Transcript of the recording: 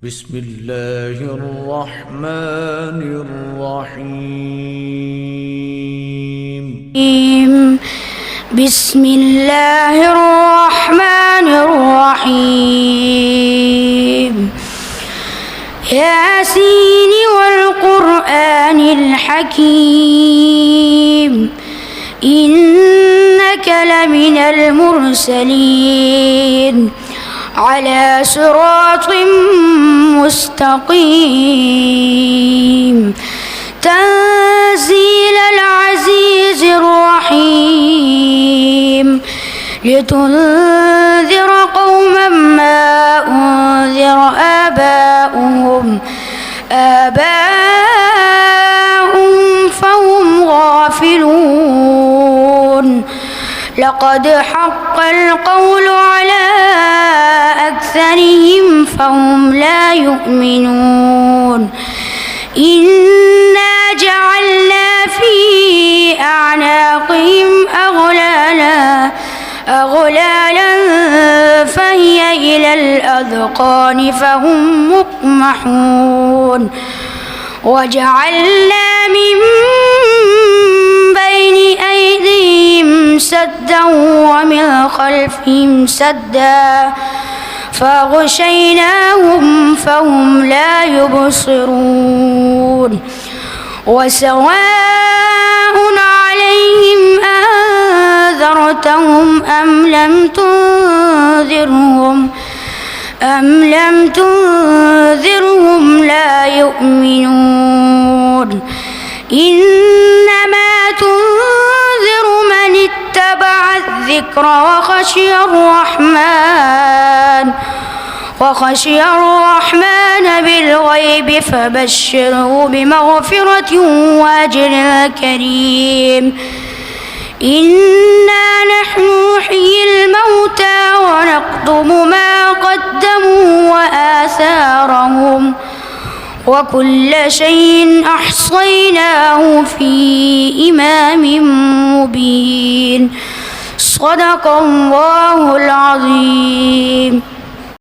بسم الله الرحمن الرحيم. بسم الله الرحمن الرحيم. ياسين والقرآن الحكيم، إنك لمن المرسلين على صراط مستقيم. تنزيل العزيز الرحيم، لتنذر قوما ما أنذر آباؤهم فهم غافلون. لقد حق القول على أكثرهم فهم لا يؤمنون. إنا جعلنا في أعناقهم أغلالا فهي إلى الأذقان فهم مقمحون. وجعلنا من بين أيديهم سدا ومن خلفهم سدا فأغشيناهم فهم لا يبصرون. وسواء عليهم أنذرتهم أم لم تنذرهم لا يؤمنون. إنما تنذر من اتبع الذكر وخشي الرحمن بالغيب فبشره بمغفرة وأجر كريم. إنا نحن نحيي الموتى ونكتب ما قدموا وآثارهم وكل شيء أحصيناه في إمام مبين. صدق الله العظيم.